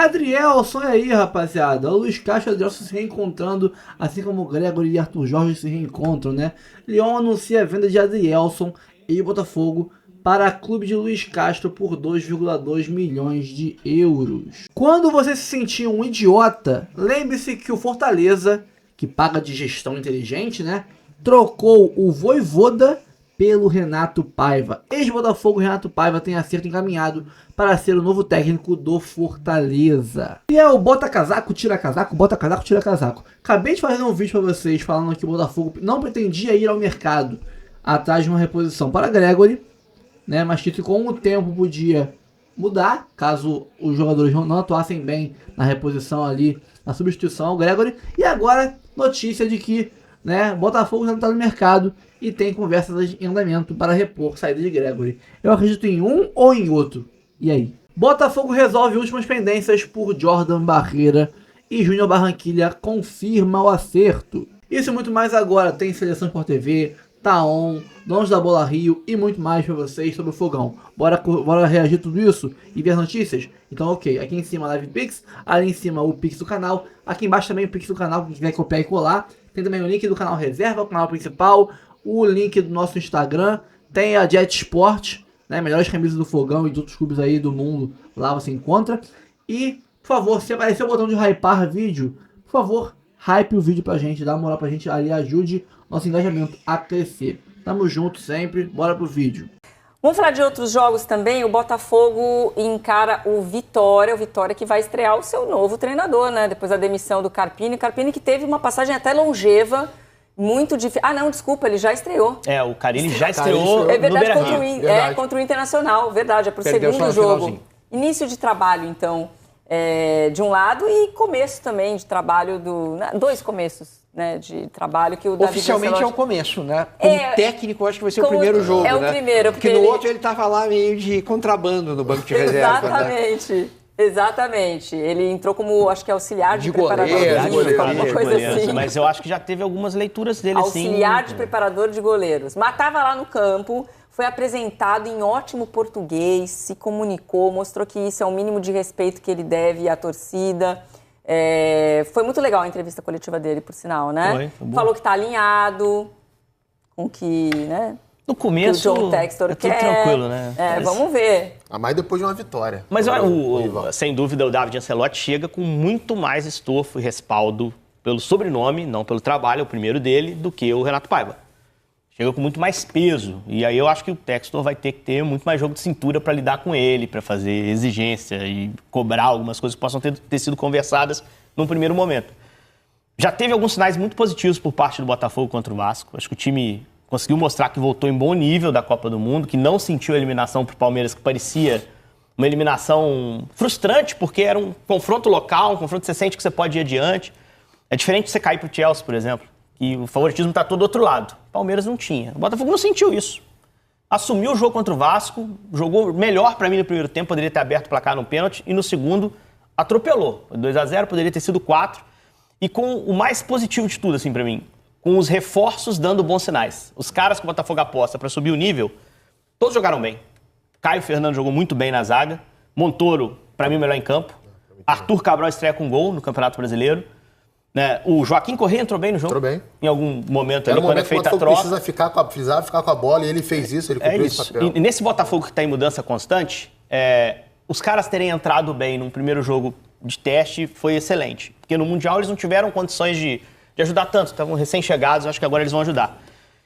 Adrielson aí, rapaziada. O Luiz Castro e o Adrielson se reencontrando, assim como o Gregory e Arthur Jorge se reencontram, né? Lyon anuncia a venda de Adrielson e Botafogo para clube de Luiz Castro por 2,2 milhões de euros. Quando você se sentir um idiota, lembre-se que o Fortaleza, que paga de gestão inteligente, né? Trocou o Vojvoda pelo Renato Paiva. Ex-Botafogo Renato Paiva tem acerto encaminhado para ser o novo técnico do Fortaleza. E é o bota casaco, tira casaco, bota casaco, tira casaco. Acabei de fazer um vídeo para vocês falando que o Botafogo não pretendia ir ao mercado atrás de uma reposição para Gregory, né, mas que com o tempo podia mudar, caso os jogadores não atuassem bem na reposição ali, na substituição ao Gregory. E agora, notícia de que, né, Botafogo já está no mercado e tem conversas em andamento para repor saída de Gregory. Eu acredito em um ou em outro. E aí? Botafogo resolve últimas pendências por Jordan Barreira e Júnior Barranquilla confirma o acerto. Isso e muito mais agora. Tem Seleção Sport TV, Taon, Donos da Bola Rio e muito mais para vocês sobre o Fogão. Bora reagir tudo isso e ver as notícias? Então ok, aqui em cima a Live Pix, ali em cima o Pix do canal, aqui embaixo também o Pix do canal, quem quiser copiar e colar. Tem também o link do canal Reserva, o canal principal, o link do nosso Instagram, tem a Jet Sport, né, melhores camisas do Fogão e de outros clubes aí do mundo, lá você encontra. E, por favor, se aparecer o botão de hypar vídeo, por favor, hype o vídeo pra gente, dá uma moral pra gente ali, ajude nosso engajamento a crescer. Tamo junto sempre, bora pro vídeo. Vamos falar de outros jogos também. O Botafogo encara o Vitória que vai estrear o seu novo treinador, né? Depois da demissão do Carpini. Carpini que teve uma passagem até longeva, muito difícil. Ah, não, desculpa, ele já estreou. É, o Carille já estreou. É verdade, no contra o Internacional, verdade, é pro segundo jogo. Início de trabalho, então, de um lado e começo também de trabalho dois começos, né, de trabalho que o David oficialmente Ancelotti... é o começo, né? Como técnico, acho que vai ser o primeiro jogo, né? É o primeiro, porque no outro ele tava lá meio de contrabando no banco de reserva. Exatamente. Né? Exatamente. Ele entrou como, acho que auxiliar de preparador de goleiro, alguma coisa assim. Mas eu acho que já teve algumas leituras dele, auxiliar de preparador de goleiros. Mas estava lá no campo, foi apresentado em ótimo português, se comunicou, mostrou que isso é o mínimo de respeito que ele deve à torcida. Foi muito legal a entrevista coletiva dele, por sinal, né? Foi falou que está alinhado com que, né? No começo, que o John Textor tudo tranquilo, né? Vamos ver. Mas depois de uma vitória. Mas sem dúvida o David Ancelotti chega com muito mais estofo e respaldo pelo sobrenome, não pelo trabalho, é o primeiro dele, do que o Renato Paiva. Chega com muito mais peso. E aí eu acho que o Textor vai ter que ter muito mais jogo de cintura para lidar com ele, para fazer exigência e cobrar algumas coisas que possam ter sido conversadas num primeiro momento. Já teve alguns sinais muito positivos por parte do Botafogo contra o Vasco. Acho que o time conseguiu mostrar que voltou em bom nível da Copa do Mundo, que não sentiu a eliminação para o Palmeiras, que parecia uma eliminação frustrante, porque era um confronto local, um confronto que você sente que você pode ir adiante. É diferente de você cair para o Chelsea, por exemplo, que o favoritismo está todo do outro lado. O Palmeiras não tinha. O Botafogo não sentiu isso. Assumiu o jogo contra o Vasco, jogou melhor para mim no primeiro tempo, poderia ter aberto o placar no pênalti, e no segundo atropelou. 2-0, poderia ter sido 4. E com o mais positivo de tudo, assim, para mim, com os reforços dando bons sinais. Os caras que o Botafogo aposta para subir o nível, todos jogaram bem. Caio Fernando jogou muito bem na zaga. Montoro, para mim, o melhor em campo. Arthur Cabral estreia com gol no Campeonato Brasileiro. Né? O Joaquim Corrêa entrou bem no jogo. Entrou bem. Em algum momento ali, quando é feita a troca. Precisava ficar com a bola e ele fez isso, ele cumpriu esse papel. E nesse Botafogo que está em mudança constante, os caras terem entrado bem num primeiro jogo de teste foi excelente. Porque no Mundial eles não tiveram condições de ajudar tanto, estavam recém-chegados, acho que agora eles vão ajudar.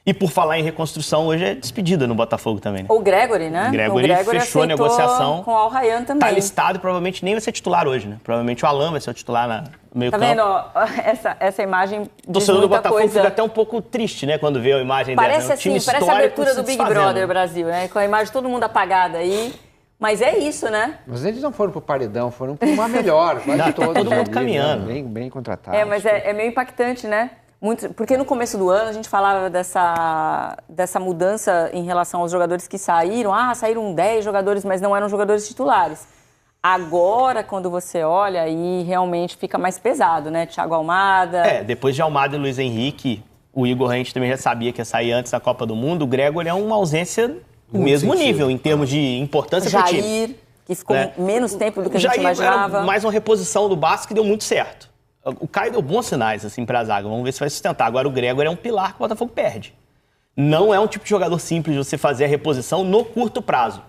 E por falar em reconstrução, hoje é despedida no Botafogo também, né? O Gregory, né? O Gregory fechou a negociação. Com o Al Rayyan também. Tá listado e provavelmente nem vai ser titular hoje, né? Provavelmente o Alan vai ser o titular no meio campo. Tá vendo? Essa imagem o torcedor do Botafogo fica até um pouco triste, né? Quando vê a imagem dessa. Parece assim, parece a abertura do Big Brother Brasil, né? Com a imagem de todo mundo apagada aí. Mas é isso, né? Mas eles não foram pro paredão, foram para uma melhor. Quase todo mundo caminhando. Bem contratado. Mas é meio impactante, né? Muito, porque no começo do ano a gente falava dessa mudança em relação aos jogadores que saíram. Saíram 10 jogadores, mas não eram jogadores titulares. Agora, quando você olha, aí realmente fica mais pesado, né? Thiago Almada... depois de Almada e Luiz Henrique, o Igor a gente também já sabia que ia sair antes da Copa do Mundo. O Gregory é uma ausência do mesmo nível, em termos de importância para o time. que ficou menos tempo do que a gente imaginava. Era mais uma reposição do Bastos que deu muito certo. O Caio deu bons sinais assim, para a zaga, vamos ver se vai sustentar. Agora o Gregor é um pilar que o Botafogo perde. Não é um tipo de jogador simples de você fazer a reposição no curto prazo,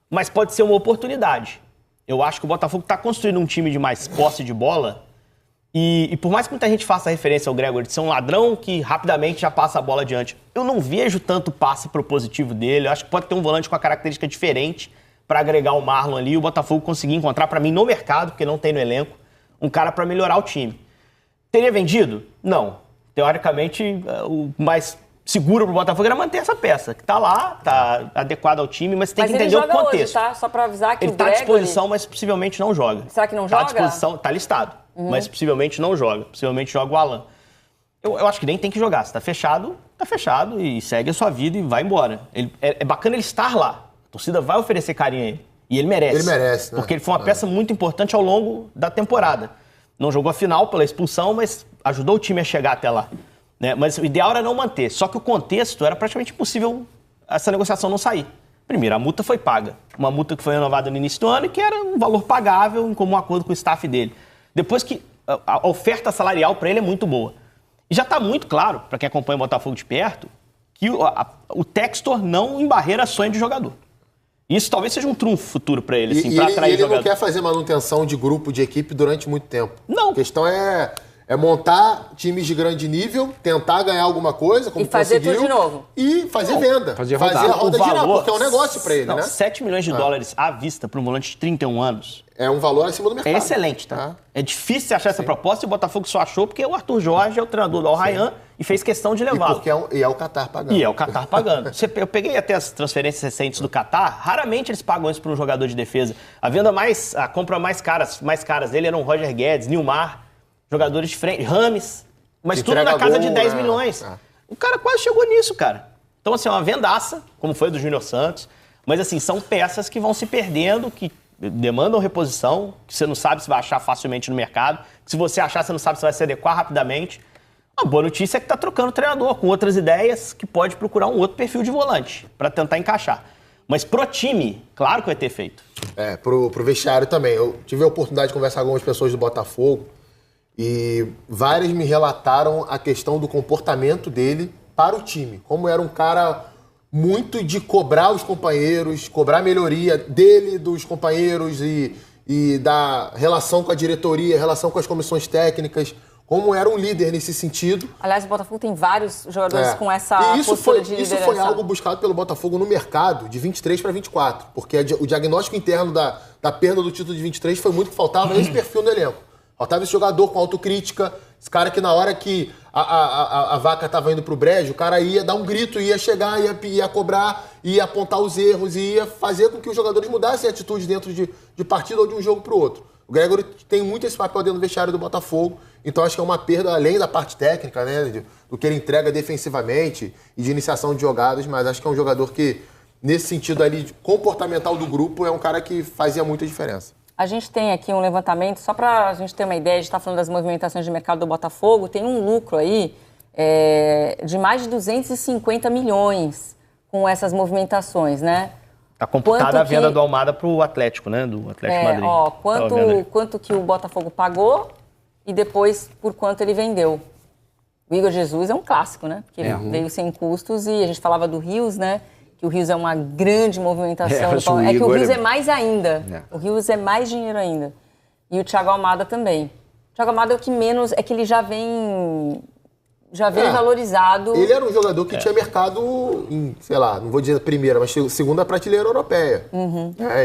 mas pode ser uma oportunidade. Eu acho que o Botafogo está construindo um time de mais posse de bola e por mais que muita gente faça referência ao Gregor de ser um ladrão que rapidamente já passa a bola adiante, eu não vejo tanto passe propositivo dele. Eu acho que pode ter um volante com uma característica diferente para agregar o Marlon ali e o Botafogo conseguir encontrar, para mim, no mercado, porque não tem no elenco, um cara para melhorar o time. Teria vendido? Não. Teoricamente, o mais seguro pro Botafogo era manter essa peça, que tá lá, tá adequada ao time, mas tem que entender o contexto. Hoje, tá? Só para avisar que ele o tá à disposição, mas possivelmente não joga. Será que não joga? Tá à disposição, tá listado, mas possivelmente não joga. Possivelmente joga o Alan. Eu acho que nem tem que jogar. Se tá fechado e segue a sua vida e vai embora. É bacana ele estar lá. A torcida vai oferecer carinho a ele. E ele merece. Ele merece, né? Porque ele foi uma peça muito importante ao longo da temporada. Não jogou a final pela expulsão, mas ajudou o time a chegar até lá. Né? Mas o ideal era não manter. Só que o contexto era praticamente impossível essa negociação não sair. Primeiro, a multa foi paga. Uma multa que foi renovada no início do ano e que era um valor pagável em comum acordo com o staff dele. Depois que a oferta salarial para ele é muito boa. E já está muito claro, para quem acompanha o Botafogo de perto, que o Textor não embarreira sonho de jogador. Isso talvez seja um trunfo futuro para ele, assim, para atrair ele jogador. não quer fazer manutenção de grupo, de equipe durante muito tempo. Não. A questão é montar times de grande nível, tentar ganhar alguma coisa, como e fazer conseguiu, tudo de novo. E fazer venda. Fazer a roda girar, porque é um negócio para ele, não, né? 7 milhões de dólares à vista para um volante de 31 anos. É um valor acima do mercado. É excelente, tá? É difícil você achar essa proposta e o Botafogo só achou porque o Arthur Jorge é o treinador do Al Rayyan e fez questão de levá-lo. E é o Qatar pagando. E é o Qatar pagando. Eu peguei até as transferências recentes do Qatar, raramente eles pagam isso para um jogador de defesa. A compra mais caras dele eram Roger Guedes, Nilmar, jogadores de frente, Rames, mas tudo na casa de 10 milhões. O cara quase chegou nisso, cara. Então, assim, é uma vendaça, como foi a do Júnior Santos, mas, assim, são peças que vão se perdendo, que demandam reposição, que você não sabe se vai achar facilmente no mercado, que se você achar, você não sabe se vai se adequar rapidamente. A boa notícia é que está trocando treinador com outras ideias, que pode procurar um outro perfil de volante para tentar encaixar. Mas pro time, claro que vai ter feito. Pro vestiário também. Eu tive a oportunidade de conversar com algumas pessoas do Botafogo e várias me relataram a questão do comportamento dele para o time. Como era um cara muito de cobrar os companheiros, cobrar melhoria dele, dos companheiros e da relação com a diretoria, relação com as comissões técnicas, como era um líder nesse sentido. Aliás, o Botafogo tem vários jogadores com essa postura de liderança. Isso foi algo buscado pelo Botafogo no mercado de 23 para 24, porque o diagnóstico interno da perda do título de 23 foi muito que faltava esse perfil no elenco. Faltava esse jogador com autocrítica, esse cara que na hora que a vaca estava indo pro brejo, o cara ia dar um grito, ia chegar, ia cobrar, ia apontar os erros, ia fazer com que os jogadores mudassem a atitude dentro de partida ou de um jogo pro outro. O Gregor tem muito esse papel dentro do vestiário do Botafogo, então acho que é uma perda além da parte técnica, né, do que ele entrega defensivamente e de iniciação de jogadas, mas acho que é um jogador que, nesse sentido ali comportamental do grupo, é um cara que fazia muita diferença. A gente tem aqui um levantamento, só para a gente ter uma ideia, a gente está falando das movimentações de mercado do Botafogo, tem um lucro aí de mais de 250 milhões com essas movimentações, né? Está computada a venda do Almada para o Atlético, né? Do Atlético Madrid. Quanto que o Botafogo pagou e depois por quanto ele vendeu. O Igor Jesus é um clássico, né? Porque ele veio sem custos e a gente falava do Rios, né? Que o Rios é uma grande movimentação. É que o Rios é mais ainda. O Rios é mais dinheiro ainda. E o Thiago Almada também. O Thiago Almada é o que menos... É que ele já vem valorizado. Ele era um jogador que tinha mercado em, sei lá, não vou dizer primeira, mas segunda prateleira europeia.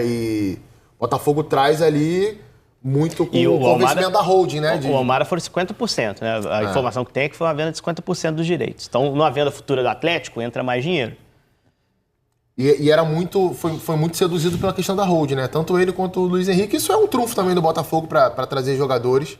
E o Botafogo traz ali muito com o convencimento da holding, né? O Almada foram 50%, né? A informação que tem é que foi uma venda de 50% dos direitos. Então, numa venda futura do Atlético, entra mais dinheiro. E era foi muito seduzido pela questão da holding, né? Tanto ele quanto o Luiz Henrique. Isso é um trunfo também do Botafogo para trazer jogadores.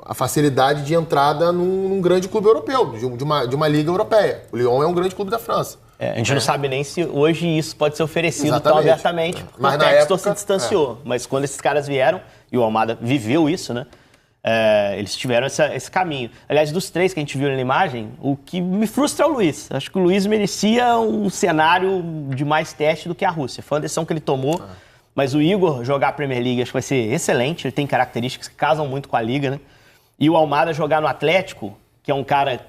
A facilidade de entrada num grande clube europeu, de uma liga europeia. O Lyon é um grande clube da França. A gente não sabe nem se hoje isso pode ser oferecido tão abertamente, porque o Textor se distanciou. Mas quando esses caras vieram, e o Almada viveu isso, né? Eles tiveram esse caminho. Aliás, dos três que a gente viu na imagem, o que me frustra é o Luiz. Acho que o Luiz merecia um cenário de mais teste do que a Rússia. Foi uma decisão que ele tomou Mas o Igor jogar a Premier League acho que vai ser excelente, ele tem características que casam muito com a liga, né? E o Almada jogar no Atlético, que é um cara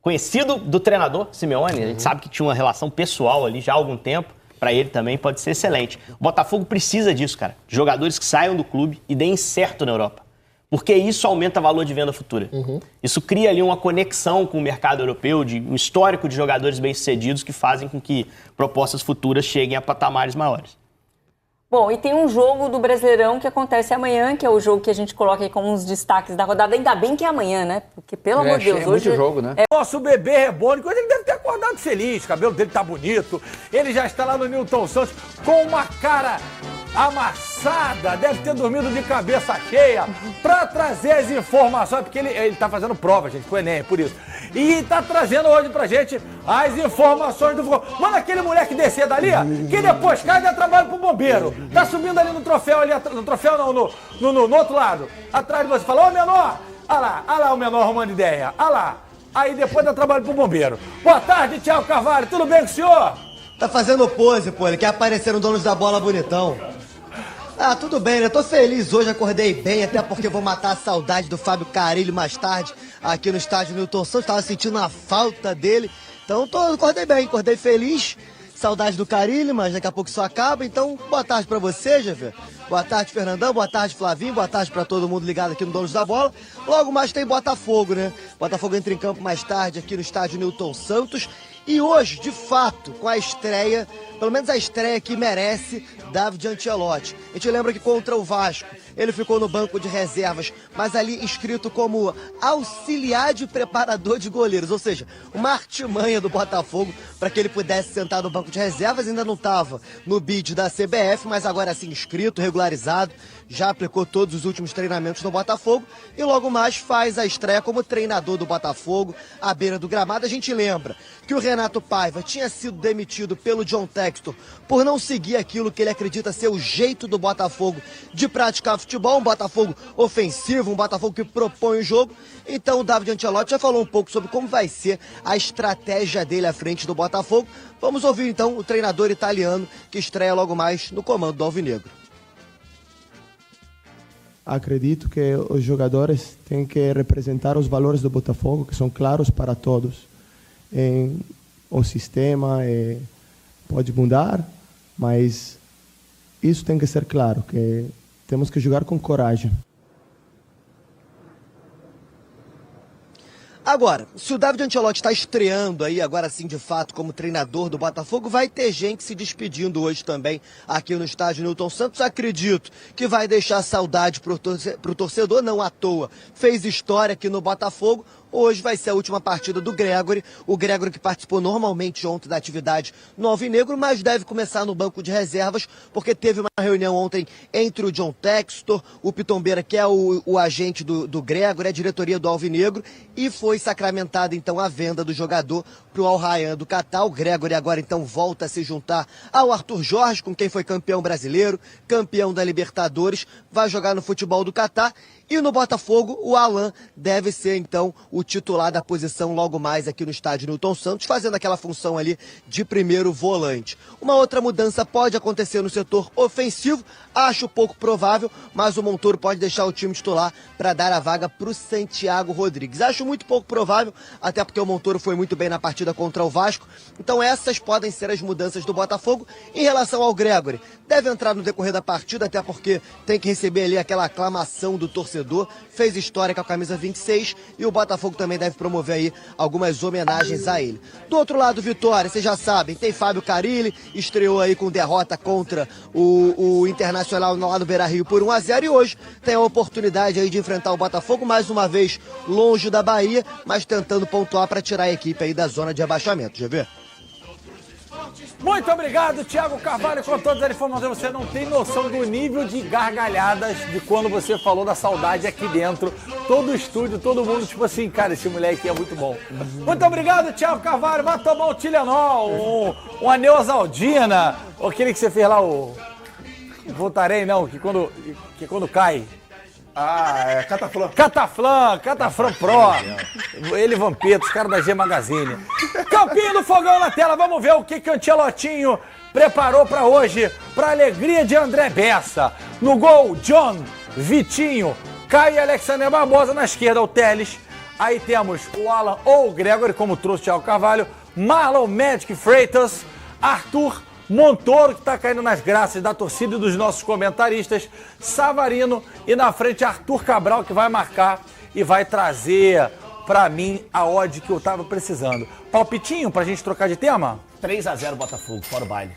conhecido do treinador, Simeone, a gente sabe que tinha uma relação pessoal ali já há algum tempo, para ele também pode ser excelente. O Botafogo precisa disso, cara, de jogadores que saiam do clube e deem certo na Europa. Porque isso aumenta o valor de venda futura. Isso cria ali uma conexão com o mercado europeu, de um histórico de jogadores bem-sucedidos que fazem com que propostas futuras cheguem a patamares maiores. Bom, e tem um jogo do Brasileirão que acontece amanhã, que é o jogo que a gente coloca aí como uns destaques da rodada. Ainda bem que é amanhã, né? Porque, pelo amor de Deus, é hoje... muito jogo, né? Nosso bebê Rebônico, ele deve ter acordado feliz, o cabelo dele tá bonito, ele já está lá no Newton Santos com uma cara amassada, deve ter dormido de cabeça cheia pra trazer as informações, porque ele tá fazendo prova, gente, com o Enem, por isso. E tá trazendo hoje pra gente as informações do futebol. Manda aquele moleque descer dali, ó, que depois cai e dá trabalho pro bombeiro. Tá subindo ali no troféu, no troféu não, no outro lado. Atrás de você, fala, ô menor, olha lá o menor arrumando ideia, olha lá. Aí depois dá trabalho pro bombeiro. Boa tarde, Thiago Carvalho, tudo bem com o senhor? Tá fazendo pose, pô, ele quer aparecer no Donos da Bola bonitão. Ah, tudo bem, né? Tô feliz hoje, acordei bem, até porque vou matar a saudade do Fábio Carille mais tarde, aqui no estádio Newton Santos, tava sentindo a falta dele, então acordei bem, acordei feliz, saudade do Carille, mas daqui a pouco isso acaba, então boa tarde pra você, GV. Boa tarde, Fernandão, boa tarde, Flavinho, boa tarde pra todo mundo ligado aqui no Donos da Bola. Logo mais tem Botafogo, né? Botafogo entra em campo mais tarde aqui no estádio Newton Santos. E hoje, de fato, com a estreia, pelo menos a estreia que merece, David Ancelotti. A gente lembra que contra o Vasco, ele ficou no banco de reservas, mas ali inscrito como auxiliar de preparador de goleiros, ou seja, uma artimanha do Botafogo para que ele pudesse sentar no banco de reservas. Ainda não estava no bid da CBF, mas agora sim inscrito, regularizado, já aplicou todos os últimos treinamentos no Botafogo e logo mais faz a estreia como treinador do Botafogo à beira do gramado. A gente lembra que o Renato Paiva tinha sido demitido pelo John Textor por não seguir aquilo que ele acredita ser o jeito do Botafogo de praticar futebol, um Botafogo ofensivo, um Botafogo que propõe o jogo. Então o David Ancelotti já falou um pouco sobre como vai ser a estratégia dele à frente do Botafogo. Vamos ouvir então o treinador italiano que estreia logo mais no comando do Alvinegro. Acredito que os jogadores têm que representar os valores do Botafogo, que são claros para todos. O sistema pode mudar, mas isso tem que ser claro, que temos que jogar com coragem. Agora, se o David Ancelotti está estreando aí, agora sim, de fato, como treinador do Botafogo, vai ter gente se despedindo hoje também aqui no estádio Newton Santos. Acredito que vai deixar saudade pro torcedor, não à toa. Fez história aqui no Botafogo. Hoje vai ser a última partida do Gregore. O Gregore que participou normalmente ontem da atividade no Alvinegro, mas deve começar no banco de reservas, porque teve uma reunião ontem entre o John Textor, o Pitombeira, que é o agente do Gregore, a diretoria do Alvinegro, e foi sacramentada então a venda do jogador para o Al Rayyan do Catar. O Gregore agora então volta a se juntar ao Arthur Jorge, com quem foi campeão brasileiro, campeão da Libertadores, vai jogar no futebol do Catar. E no Botafogo, o Alan deve ser, então, o titular da posição logo mais aqui no estádio Newton Santos, fazendo aquela função ali de primeiro volante. Uma outra mudança pode acontecer no setor ofensivo, acho pouco provável, mas o Montoro pode deixar o time titular para dar a vaga para o Santiago Rodrigues. Acho muito pouco provável, até porque o Montoro foi muito bem na partida contra o Vasco. Então essas podem ser as mudanças do Botafogo. Em relação ao Gregore, deve entrar no decorrer da partida, até porque tem que receber ali aquela aclamação do torcedor. Fez história com a camisa 26 e o Botafogo também deve promover aí algumas homenagens a ele. Do outro lado, Vitória, vocês já sabem, tem Fábio Carille, estreou aí com derrota contra o Internacional lá no Beira-Rio por 1-0 e hoje tem a oportunidade aí de enfrentar o Botafogo, mais uma vez longe da Bahia, mas tentando pontuar para tirar a equipe aí da zona de abaixamento. Já vê? Muito obrigado, Thiago Carvalho, com todas as informações. Você não tem noção do nível de gargalhadas de quando você falou da saudade aqui dentro. Todo o estúdio, todo mundo, tipo assim, cara, esse moleque é muito bom. Muito obrigado, Thiago Carvalho. Vai tomar um Tilenol, uma Neosaldina, aquele que você fez lá, o Voltarei, não, que quando cai. Ah, é Cataflã. Cataflã Pro. Ele e Vampeta, os caras da G Magazine. Campinho do Fogão na tela, vamos ver o que o Ancelotinho preparou pra hoje para alegria de André Bessa. No gol, John, Vitinho, Caio e Alexander Barbosa. Na esquerda, o Telles. Aí temos o Alan ou o Gregory, como trouxe o Thiago Carvalho, Marlon Magic Freitas, Arthur Montoro, que está caindo nas graças da torcida e dos nossos comentaristas, Savarino e na frente Arthur Cabral, que vai marcar e vai trazer para mim a odd que eu tava precisando. Palpitinho pra gente trocar de tema? 3-0 Botafogo, fora o baile.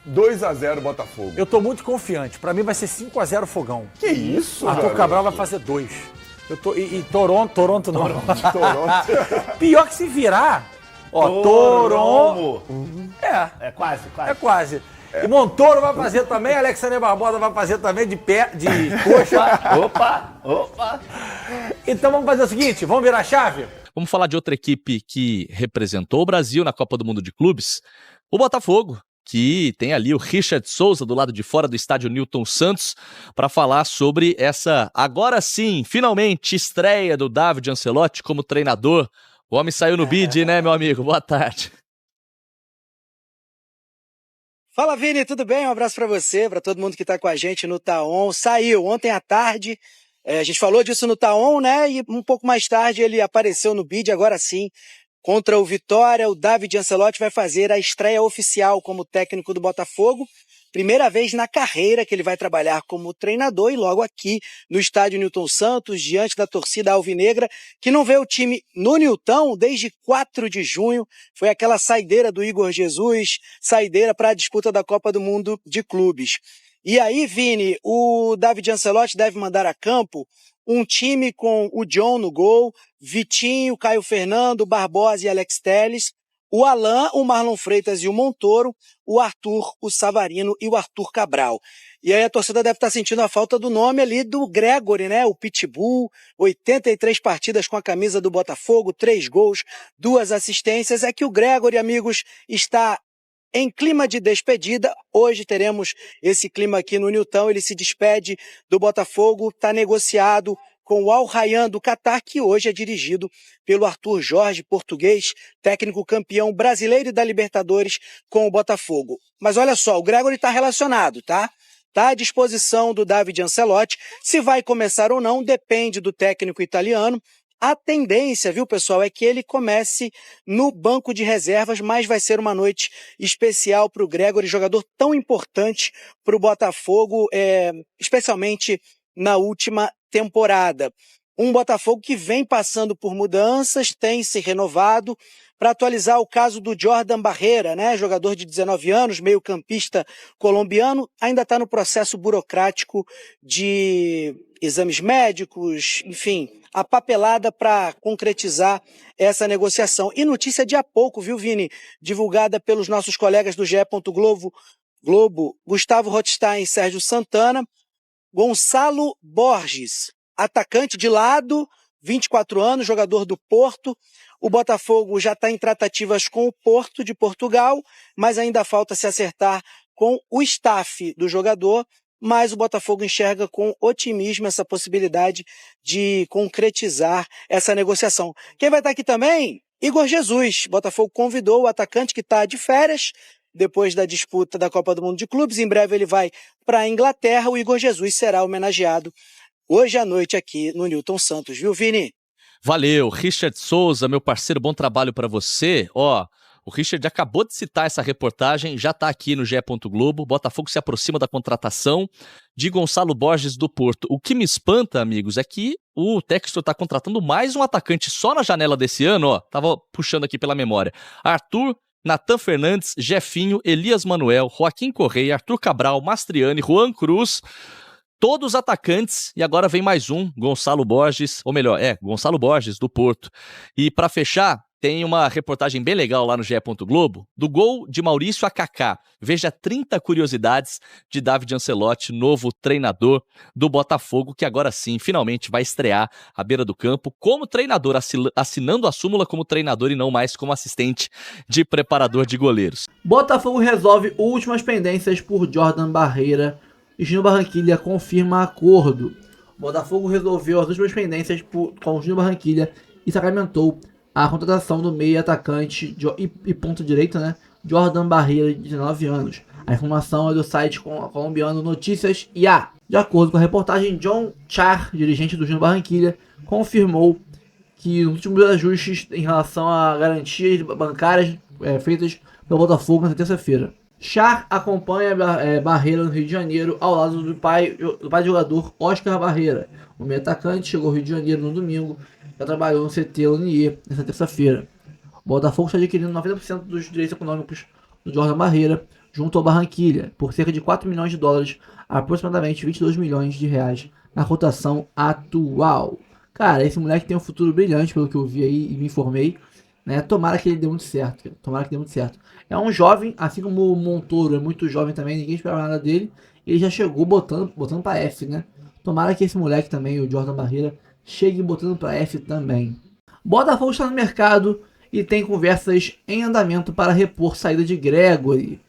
2-0 Botafogo. Eu tô muito confiante. Pra mim vai ser 5-0 Fogão. Que isso, Arthur Cabral vai fazer 2. Toronto não. Toronto. Pior que se virar. Ó, Toronto. É quase. É quase. E Montoro vai fazer também, Alexander Barbosa vai fazer também de pé, de coxa. Opa! Então vamos fazer o seguinte, vamos virar a chave? Vamos falar de outra equipe que representou o Brasil na Copa do Mundo de Clubes, o Botafogo, que tem ali o Richard Souza do lado de fora do estádio Newton Santos para falar sobre essa, agora sim, finalmente, estreia do David Ancelotti como treinador. O homem saiu no bid, né, meu amigo? Boa tarde. Fala, Vini, tudo bem? Um abraço para você, para todo mundo que está com a gente no Taon. Saiu ontem à tarde, a gente falou disso no Taon, né? E um pouco mais tarde ele apareceu no bid, agora sim, contra o Vitória. O David Ancelotti vai fazer a estreia oficial como técnico do Botafogo. Primeira vez na carreira que ele vai trabalhar como treinador e logo aqui no estádio Newton Santos, diante da torcida alvinegra, que não vê o time no Newton desde 4 de junho. Foi aquela saideira do Igor Jesus, saideira para a disputa da Copa do Mundo de Clubes. E aí, Vini, o David Ancelotti deve mandar a campo um time com o John no gol, Vitinho, Caio Fernando, Barbosa e Alex Telles, o Alan, o Marlon Freitas e o Montoro, o Arthur, o Savarino e o Arthur Cabral. E aí a torcida deve estar sentindo a falta do nome ali do Gregory, né? O Pitbull, 83 partidas com a camisa do Botafogo, 3 gols, 2 assistências. É que o Gregory, amigos, está em clima de despedida. Hoje teremos esse clima aqui no Newton. Ele se despede do Botafogo, está negociado com o Al Rayyan do Catar, que hoje é dirigido pelo Arthur Jorge, português, técnico campeão brasileiro e da Libertadores com o Botafogo. Mas olha só, o Gregory está relacionado, tá? Está à disposição do David Ancelotti. Se vai começar ou não, depende do técnico italiano. A tendência, viu, pessoal, é que ele comece no banco de reservas, mas vai ser uma noite especial para o Gregory, jogador tão importante para o Botafogo, especialmente na última temporada. Um Botafogo que vem passando por mudanças, tem se renovado. Para atualizar o caso do Jordan Barreira, né, jogador de 19 anos, meio-campista colombiano, ainda está no processo burocrático de exames médicos, enfim, a papelada para concretizar essa negociação. E notícia de há pouco, viu, Vini? Divulgada pelos nossos colegas do GE. Globo, Gustavo Rothstein e Sérgio Santana. Gonçalo Borges, atacante de lado, 24 anos, jogador do Porto. O Botafogo já está em tratativas com o Porto de Portugal, mas ainda falta se acertar com o staff do jogador, mas o Botafogo enxerga com otimismo essa possibilidade de concretizar essa negociação. Quem vai estar aqui também? Igor Jesus. Botafogo convidou o atacante que está de férias, depois da disputa da Copa do Mundo de Clubes. Em breve ele vai para a Inglaterra. O Igor Jesus será homenageado hoje à noite aqui no Newton Santos, viu, Vini? Valeu, Richard Souza, meu parceiro, bom trabalho para você. Ó, o Richard acabou de citar essa reportagem, já tá aqui no GE. Globo. Botafogo se aproxima da contratação de Gonçalo Borges do Porto. O que me espanta, amigos, é que o Textor tá contratando mais um atacante só na janela desse ano, ó. Tava puxando aqui pela memória. Arthur, Natan Fernandes, Jefinho, Elias Manuel, Joaquim Correia, Arthur Cabral, Mastriani, Juan Cruz, todos atacantes, e agora vem mais um, Gonçalo Borges, ou melhor, Gonçalo Borges do Porto. E para fechar, tem uma reportagem bem legal lá no GE. Globo, do gol de Maurício a Kaká. Veja 30 curiosidades de David Ancelotti, novo treinador do Botafogo, que agora sim, finalmente vai estrear à beira do campo como treinador, assinando a súmula como treinador e não mais como assistente de preparador de goleiros. Botafogo resolve últimas pendências por Jordan Barreira. E Júnior Barranquilla confirma acordo. Botafogo resolveu as últimas pendências com o Júnior Barranquilla e sacramentou a contratação do meio atacante e ponta direita, né, Jordan Barreira, de 19 anos. A informação é do site colombiano Notícias IA. De acordo com a reportagem, John Char, dirigente do Júnior Barranquilla, confirmou que os últimos ajustes em relação a garantias bancárias feitas pelo Botafogo na terça-feira. Char acompanha Barreira no Rio de Janeiro ao lado do pai do jogador Oscar Barreira. O meio atacante chegou ao Rio de Janeiro no domingo e já trabalhou no CT Lonier nessa terça-feira. O Botafogo está adquirindo 90% dos direitos econômicos do Jordan Barreira junto ao Barranquilla por cerca de 4 milhões de dólares, aproximadamente 22 milhões de reais na cotação atual. Cara, esse moleque tem um futuro brilhante, pelo que eu vi aí e me informei, né? Tomara que ele dê muito certo, cara. Tomara que dê muito certo. É um jovem, assim como o Montoro é muito jovem também, ninguém esperava nada dele. Ele já chegou botando pra F, né? Tomara que esse moleque também, o Jordan Barreira, chegue botando pra F também. Botafogo está no mercado e tem conversas em andamento para repor saída de Gregory,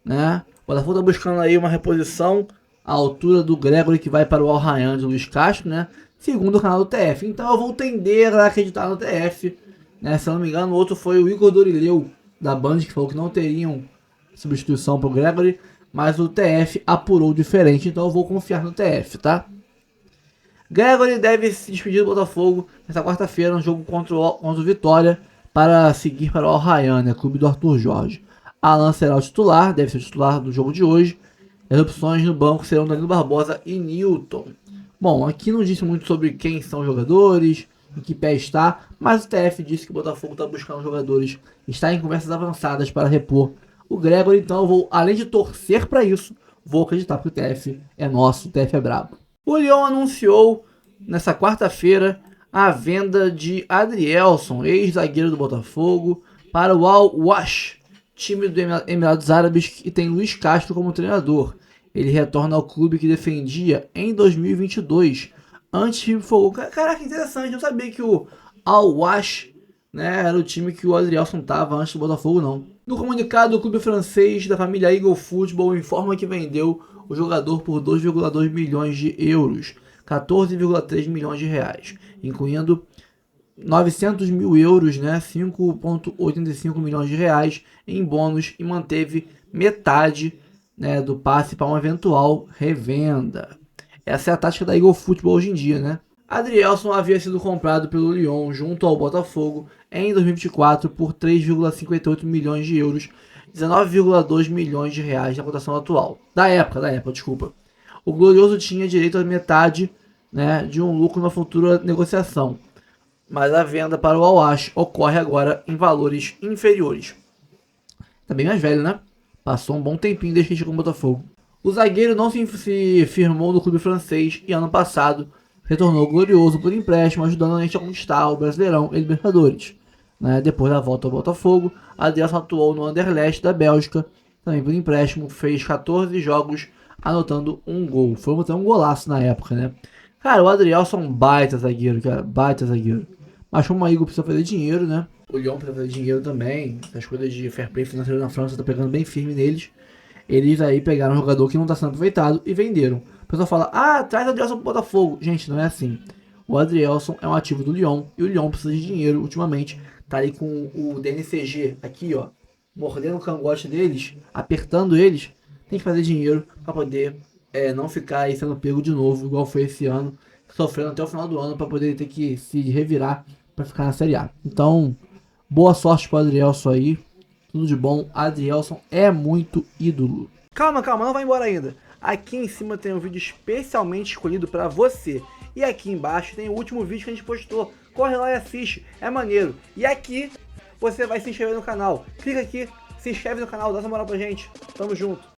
né? O Botafogo está buscando aí uma reposição à altura do Gregory, que vai para o Al Rayyan de Luiz Castro, né? Segundo o canal do TF. Então eu vou tender a acreditar no TF, né? Se eu não me engano, o outro foi o Igor Dorileu, da Band, que falou que não teriam substituição para o Gregory, mas o TF apurou diferente, então eu vou confiar no TF, tá? Gregory deve se despedir do Botafogo nesta quarta-feira no jogo contra o Vitória para seguir para o Al Rayyan, né? Clube do Arthur Jorge. Alan será o titular, deve ser o titular do jogo de hoje. As opções no banco serão Danilo Barbosa e Newton. Bom, aqui não disse muito sobre quem são os jogadores, em que pé está, mas o TF disse que o Botafogo está buscando jogadores, está em conversas avançadas para repor o Gregory, então eu vou, além de torcer para isso, vou acreditar porque o TF é nosso, o TF é brabo. O Lyon anunciou nessa quarta-feira a venda de Adrielson, ex-zagueiro do Botafogo, para o Al-Wash, time do Emirados Árabes, que tem Luiz Castro como treinador. Ele retorna ao clube que defendia em 2022. Antes de fogo. Caraca, interessante. Eu não sabia que o Al-Wash, né, era o time que o Adrielson estava antes do Botafogo, não. No comunicado, o clube francês da família Eagle Football informa que vendeu o jogador por 2,2 milhões de euros, 14,3 milhões de reais, incluindo 900 mil euros, né, 5,85 milhões de reais em bônus, e manteve metade, né, do passe para uma eventual revenda. Essa é a tática da Eagle Football hoje em dia, né? Adrielson havia sido comprado pelo Lyon junto ao Botafogo em 2024 por 3,58 milhões de euros, 19,2 milhões de reais na cotação atual. Da época, desculpa. O Glorioso tinha direito a metade, né, de um lucro na futura negociação, mas a venda para o Al-Wash ocorre agora em valores inferiores. Tá bem mais velho, né? Passou um bom tempinho desde que chegou no Botafogo. O zagueiro não se firmou no clube francês e ano passado retornou glorioso por empréstimo, ajudando a gente a conquistar o Brasileirão e Libertadores. Né? Depois da volta ao Botafogo, Adrielson atuou no Anderlecht da Bélgica, também por empréstimo, fez 14 jogos, anotando um gol. Foi até um golaço na época, né? Cara, o Adrielson é um baita zagueiro, cara, baita zagueiro. Mas como o Igor precisa fazer dinheiro, né? O Lyon precisa fazer dinheiro também. As coisas de fair play financeiro na França tá pegando bem firme neles. Eles aí pegaram um jogador que não está sendo aproveitado e venderam. O pessoal fala, traz o Adrielson pro Botafogo. Gente, não é assim. O Adrielson é um ativo do Lyon e o Lyon precisa de dinheiro ultimamente. Tá ali com o DNCG aqui, ó, mordendo o cangote deles, apertando eles. Tem que fazer dinheiro para poder não ficar aí sendo pego de novo, igual foi esse ano, sofrendo até o final do ano para poder ter que se revirar para ficar na Série A. Então, boa sorte pro Adrielson aí. Tudo de bom. Adrielson é muito ídolo. Calma, não vai embora ainda. Aqui em cima tem um vídeo especialmente escolhido para você. E aqui embaixo tem o último vídeo que a gente postou. Corre lá e assiste, é maneiro. E aqui você vai se inscrever no canal. Clica aqui, se inscreve no canal, dá essa moral pra gente. Tamo junto.